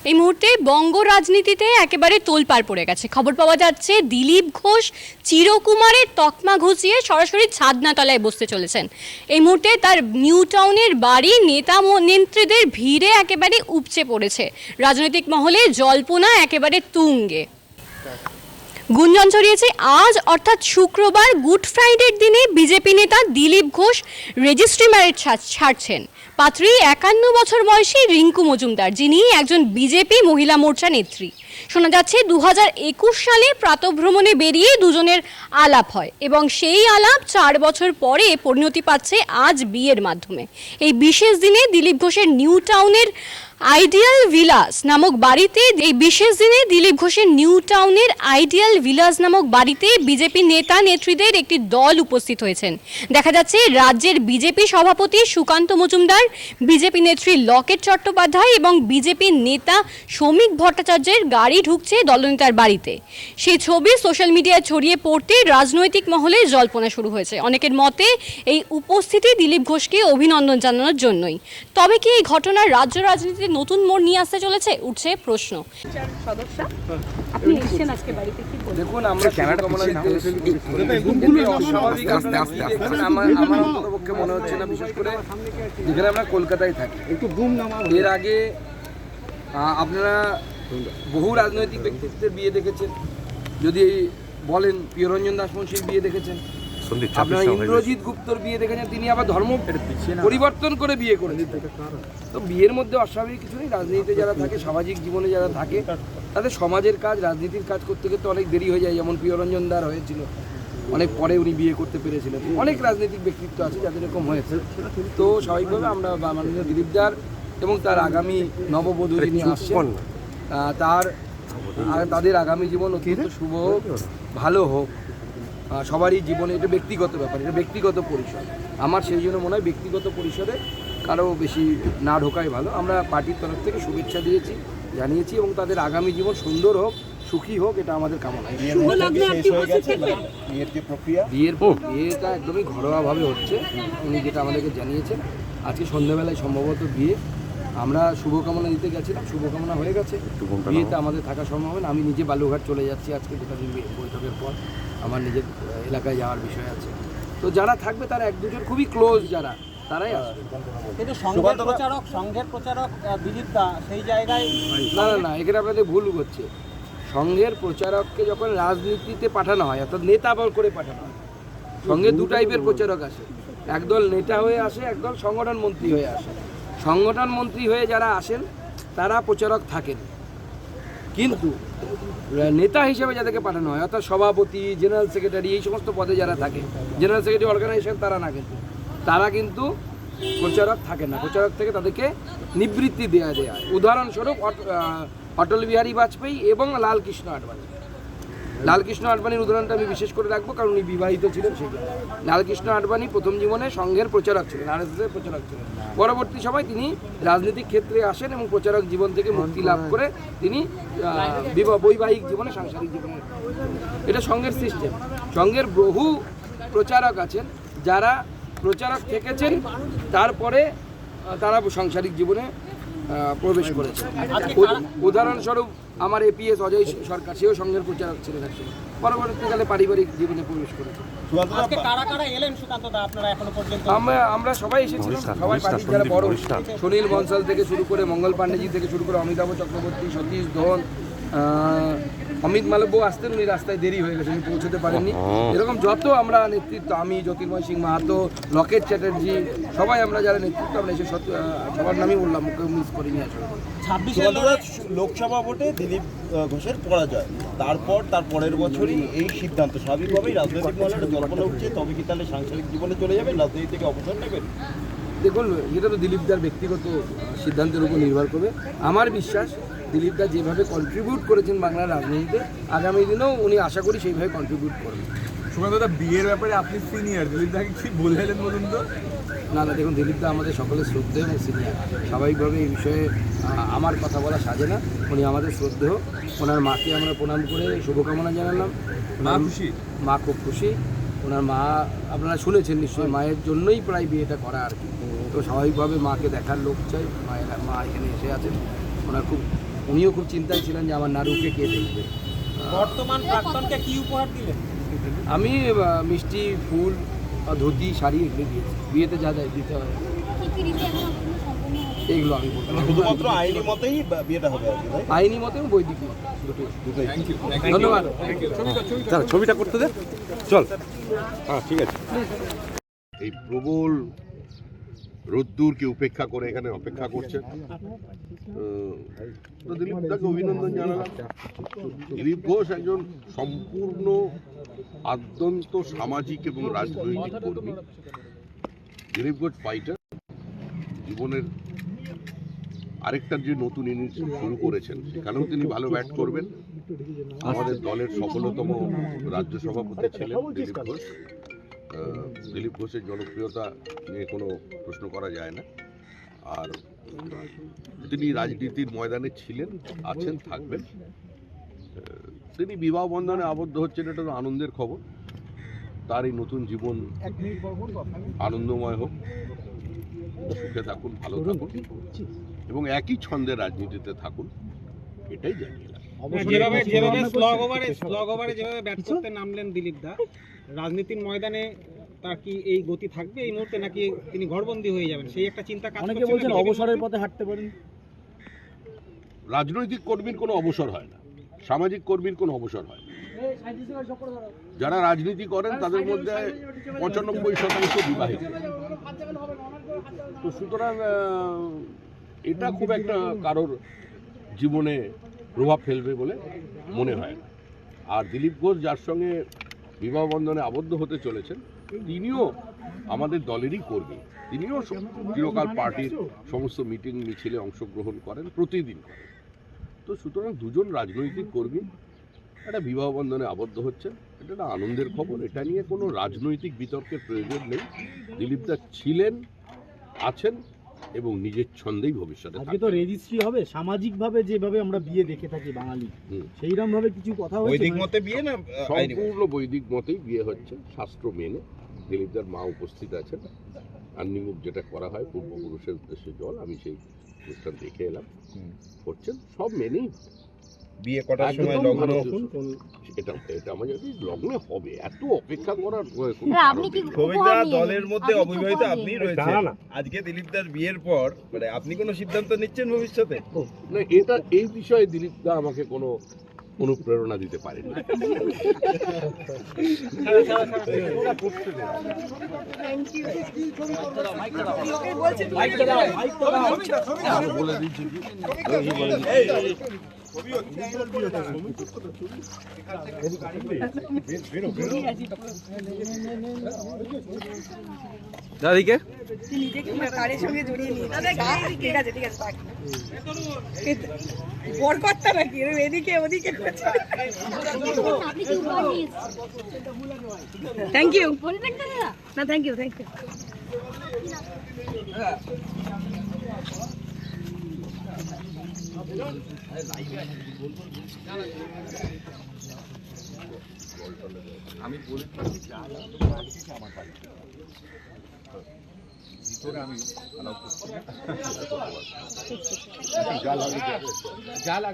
এই মুহূর্তে বঙ্গ রাজনীতিতে একেবারে তোলপাড় পড়ে গেছে। খবর পাওয়া যাচ্ছে দিলীপ ঘোষ চিরকুমারের তকমা ঘুচিয়ে সরাসরি ছাদনাতলায় বসতে চলেছেন। এই মুহূর্তে তার নিউ টাউনের বাড়ি নেতা নেত্রীদের ভিড়ে একেবারে উপচে পড়েছে। রাজনৈতিক মহলে জল্পনা একেবারে তুঙ্গে। গুঞ্জন ছড়িয়েছে আজ অর্থাৎ শুক্রবার গুড ফ্রাইডের দিনে বিজেপি নেতা দিলীপ ঘোষ রেজিস্ট্রি ম্যারেজ ছাড়ছেন। পাত্রী 51 বছর বয়সী রিঙ্কু মজুমদার, যিনি একজন বিজেপি মহিলা মোর্চা নেত্রী। শোনা যাচ্ছে 2021 সালে প্রাতঃভ্রমণে বেরিয়ে দুজনের আলাপ হয় এবং সেই আলাপ 4 বছর পরে পরিণতি পাচ্ছে আজ বিয়ের মাধ্যমে। এই বিশেষ দিনে দিলীপ ঘোষের নিউ টাউনের আইডিয়াল ভিলাস নামক বাড়িতে বিজেপি নেতা নেত্রীদের একটি দল উপস্থিত হয়েছেন। দেখা যাচ্ছে রাজ্যের বিজেপি সভাপতি সুকান্ত মজুমদার, বিজেপি নেত্রী লকেট চট্টোপাধ্যায় এবং বিজেপি নেতা শ্রমিক ভট্টাচার্যের গাড়ি ঢুকছে দলনেতার বাড়িতে। সেই ছবি সোশ্যাল মিডিয়ায় ছড়িয়ে পড়তে রাজনৈতিক মহলে জল্পনা শুরু হয়েছে। অনেকের মতে এই উপস্থিতি দিলীপ ঘোষকে অভিনন্দন জানানোর জন্যই। তবে কি এই ঘটনার রাজ্য রাজনীতিতে নতুন মোড় নিয়ে আসতে চলেছে, উঠছে প্রশ্ন। দেখুন, আমরা আমার পক্ষে মনে হচ্ছে না, বিশেষ করে যেখানে আমরা কলকাতায় থাকি। এর আগে আপনারা বহু রাজনৈতিক ব্যক্তিত্বের বিয়ে দেখেছেন, যদি বলেন প্রিয়রঞ্জন দাসমুন্সির বিয়ে দেখেছেন, আপনারা ইন্দ্রজিৎ গুপ্তর বিয়ে দেখেছেন, তিনি আবার ধর্ম পরিবর্তন করে বিয়ে করে দিতেন। তো বিয়ের মধ্যে অস্বাভাবিক কিছু নেই। রাজনীতিতে যারা থাকে, সামাজিক জীবনে যারা থাকে, তাদের সমাজের কাজ, রাজনীতির কাজ করতে করতে অনেক দেরি হয়ে যায়। যেমন প্রিয়রঞ্জন দার হয়েছিল, অনেক পরে উনি বিয়ে করতে পেরেছিলেন। অনেক রাজনৈতিক ব্যক্তিত্ব আছে যাদের এরকম হয়েছে। তো স্বাভাবিকভাবে আমরা মাননীয় দিলীপ দার এবং তার আগামী নববধূ যিনি আসছেন, তাদের আগামী জীবন অত্যন্ত শুভ হোক, ভালো হোক। সবারই জীবনে এটা ব্যক্তিগত ব্যাপার, এটা ব্যক্তিগত পরিসর। আমার সেই জন্য মনে হয় ব্যক্তিগত পরিসরে কারো বেশি না ঢোকাই ভালো। আমরা পার্টির তরফ থেকে শুভেচ্ছা জানিয়েছি এবং তাদের আগামী জীবন সুন্দর হোক, সুখী হোক, এটা আমাদের কামনা। বিয়েটা একদমই ঘরোয়াভাবে হচ্ছে, উনি যেটা আমাদেরকে জানিয়েছেন। আজকে সন্ধ্যাবেলায় সম্ভবত বিয়ে। আমরা শুভকামনা দিতে গেছিলাম, শুভকামনা হয়ে গেছে। বিয়েতে আমাদের থাকা সম্ভব না। আমি নিজে বালুঘাট চলে যাচ্ছি আজকে, দুটো দিন বৈঠকের পর আমার নিজের এলাকায় যাওয়ার বিষয় আছে। তো যারা থাকবে তারা এক দুজন খুবই ক্লোজ যারা, তারাই আসবে। কিন্তু সংঘের প্রচারক দিলীপ দা সেই জায়গায় না, এখানে আপনাদের ভুল হচ্ছে। সংঘের প্রচারককে যখন রাজনীতিতে পাঠানো হয়, অর্থাৎ নেতা বল করে পাঠানো হয়, সঙ্গে দু টাইপের প্রচারক আসে। একদল নেতা হয়ে আসে, একদল সংগঠন মন্ত্রী হয়ে আসে। সংগঠন মন্ত্রী হয়ে যারা আসেন তারা প্রচারক থাকেন, কিন্তু নেতা হিসেবে যাদেরকে পাঠানো হয়, অর্থাৎ সভাপতি, জেনারেল সেক্রেটারি, এই সমস্ত পদে যারা থাকে, জেনারেল সেক্রেটারি অর্গানাইজেশন, তারা কিন্তু প্রচারক থাকে না। প্রচারক থেকে তাদেরকে নিবৃত্তি দেওয়া হয়। উদাহরণস্বরূপ অটল বিহারী বাজপেয়ী এবং লালকৃষ্ণ আডবাণীর উদাহরণটা আমি বিশেষ করে রাখবো, কারণ উনি বিবাহিত ছিলেন। সেই লালকৃষ্ণ আডবাণী প্রথম জীবনে সংঘের প্রচারক ছিলেন, আরএসএসের প্রচারক ছিলেন। পরবর্তী সময় তিনি রাজনৈতিক ক্ষেত্রে আসেন এবং প্রচারক জীবন থেকে মুক্তি লাভ করে তিনি বৈবাহিক জীবনে, সাংসারিক জীবনে, এটা সংঘের সিস্টেম। সংঘের বহু প্রচারক আছেন যারা প্রচারক থেকেছেন, তারপরে তারা সাংসারিক জীবনে প্রবেশ করেছে। উদাহরণস্বরূপ আমার এপিএস অজয় সরকার, সেও সংঘের প্রচারক ছিলেন, পরবর্তীকালে পারিবারিক জীবনে প্রবেশ করেছে। আমরা সবাই এসেছিলাম, সবাই পার্টির যারা বড়, সুনীল বনসাল থেকে শুরু করে, মঙ্গল পাণ্ডেজি থেকে শুরু করে, অমিতাভ চক্রবর্তী, সতীশ ধন, অমিত মালব্য আসতেন, উনি রাস্তায় দেরি হয়ে গেছে, উনি পৌঁছতে পারেননি। এরকম যত আমরা নেতৃত্ব, আমি, জ্যোতির্ময় সিং মাহাতো, লকেট চ্যাটার্জি, সবাই আমরা যারা নেতৃত্ব, আমরা এসে সবার নামই বললাম, মুখে মিস করিনি আসলে। 26 লোকসভা ভোটে দিলীপ ঘোষের পরাজয়, তার পরের বছরই এই সিদ্ধান্ত। স্বাভাবিকভাবেই রাজনৈতিক মহলে জল্পনা উঠছে, তবে কি তাহলে সাংসারিক জীবনে চলে যাবেন, রাজনীতি থেকে অবসর নেবেন? দেখুন, এটা তো দিলীপ দার ব্যক্তিগত সিদ্ধান্তের উপর নির্ভর করবে। আমার বিশ্বাস দিলীপ দা যেভাবে কন্ট্রিবিউট করেছেন বাংলার রাজনীতিতে, আগামী দিনেও উনি আশা করি সেইভাবে কন্ট্রিবিউট করবেন। সুকান্ত দা, বিয়ের ব্যাপারে আপনি সিনিয়র, দিলীপ দাকে কি বললেন বলুন তো? না, দেখুন, দিলীপ দা আমাদের সকলের শ্রদ্ধেয় এবং সিনিয়র। স্বাভাবিকভাবে এই বিষয়ে আমার কথা বলা সাজে না। উনি আমাদের শ্রদ্ধেয়। ওনার মাকে আমরা প্রণাম করে শুভকামনা জানালাম। মা খুব খুশি। ওনার মা আপনারা শুনেছেন নিশ্চয়ই, মায়ের জন্যই প্রায় বিয়েটা করা আর কি। তো স্বাভাবিকভাবে মাকে দেখার লোক চাই, মা এখানে এসে আছেন। ওনার খুব উনিও খুব চিন্তায় ছিলেন যে আমার নাড়ুকে কে দেখবে। বর্তমান প্রাক্তনকে কি উপহার দিলেন? আমি মিষ্টি, ফুল, ধুতি, শাড়ি এগুলো দিয়েছি। বিয়েতে যা যা দিতে হয় এইগুলো আমি বলতে পারবো। শুধুমাত্র আইনি মতেই বিয়েটা হবে আর কি, তাই? আইনি মতে বৈদিক দুটোই। ধন্যবাদ। ছবিটা করতে দে, চল। হ্যাঁ, ঠিক আছে। এই প্রবল রোদ্দুরকে উপেক্ষা করে এখানে অপেক্ষা করছেন। তো দিলীপ দাকে অভিনন্দন জানালাম। দিলীপ ঘোষ একজন সম্পূর্ণ আদ্যন্ত সামাজিক এবং রাজনৈতিক কর্মী। দিলীপ ঘোষ ফাইটার, জীবনের আরেকটা যে নতুন ইনিংস শুরু করেছেন সেখানেও তিনি ভালো ব্যাট করবেন। আমাদের দলের সফলতম রাজ্য সভাপতি ছিলেন দিলীপ ঘোষ। দিলীপ ঘোষের জনপ্রিয়তা নিয়ে কোনো প্রশ্ন করা যায় না। আর তিনি রাজনীতির ময়দানে ছিলেন, আছেন, থাকবেন। তিনি বিবাহ বন্ধনে আবদ্ধ হচ্ছেন, এটা তো আনন্দের খবর। তার এই নতুন জীবন আনন্দময় হোক, সুখে থাকুন, ভালো থাকুন এবং একই ছন্দের রাজনীতিতে থাকুন, এটাই জানিয়ে যেভাবে স্লগ ওভারে যেভাবে ব্যাট করতে নামলেন দিলীপ দা, রাজনীতির ময়দানে তার কি এই গতি থাকবে এই মুহূর্তে, নাকি তিনি ঘরবন্দি হয়ে যাবেন সেই একটা চিন্তা কাজ করছে? অনেকে বলছেন অবসরের পথে হাঁটতে পারেন। রাজনৈতিক কর্মীর কোনো অবসর হয় না, সামাজিক কর্মীর কোনো অবসর হয় না। যারা রাজনীতি করেন তাদের মধ্যে 95% বিবাহিত। তো সুতরাং এটা খুব একটা কারোর জীবনে প্রভাব ফেলবে বলে মনে হয় না। আর দিলীপ ঘোষ যার সঙ্গে বিবাহ বন্ধনে আবদ্ধ হতে চলেছেন, তিনিও আমাদের দলেরই কর্মী। তিনিও চিরকাল পার্টির সমস্ত মিটিং মিছিলে অংশগ্রহণ করেন, প্রতিদিন করেন। তো সুতরাং দুজন রাজনৈতিক কর্মী একটা বিবাহ বন্ধনে আবদ্ধ হচ্ছেন, এটা একটা আনন্দের খবর। এটা নিয়ে কোনো রাজনৈতিক বিতর্কের প্রয়োজন নেই। দিলীপ দা ছিলেন, আছেন এবং নিজের ছন্দেই ভবিষ্যতে আজকে তো রেজিস্ট্রি হবে সামাজিকভাবে, যেভাবে আমরা বিয়ে দেখে থাকি বাঙালি, সেইরকম ভাবে কিছু কথা হচ্ছে? বৈদিক মতে বিয়ে না সম্পূর্ণ বৈদিক মতেই বিয়ে হচ্ছে, শাস্ত্র মেনে। দিলীপদার মা উপস্থিত আছেন। আন্নিমুখ যেটা করা হয় পূর্বপুরুষের উদ্দেশ্যে জল, আমি সেই অনুষ্ঠান দেখে এলাম। করছেন সব মেনেই। বিয়ে কটার সময় একদম লগ্ন? এটা আমার যদি লগ্নে হবে, এত অপেক্ষা করার কবিতা দলের মধ্যে অবিবাহিত আপনি রয়েছেন। আজকে দিলীপ দার বিয়ের পর মানে আপনি কোনো সিদ্ধান্ত নিচ্ছেন ভবিষ্যতে? না, এটা এই বিষয়ে দিলীপ দা আমাকে কোনো অনুপ্রেরণা দিতে পারেন না। বলে দিচ্ছি কি দাদিকে তারের সঙ্গে জড়িয়ে নিয়ে ঠিক আছে ঠিক আছে বর কর্তা নাকি এদিকে ওদিকে থ্যাংক ইউ না থ্যাংক ইউ থ্যাংক ইউ আমি বলে আমার বাড়ি ভিতরে আমি যা লাগবে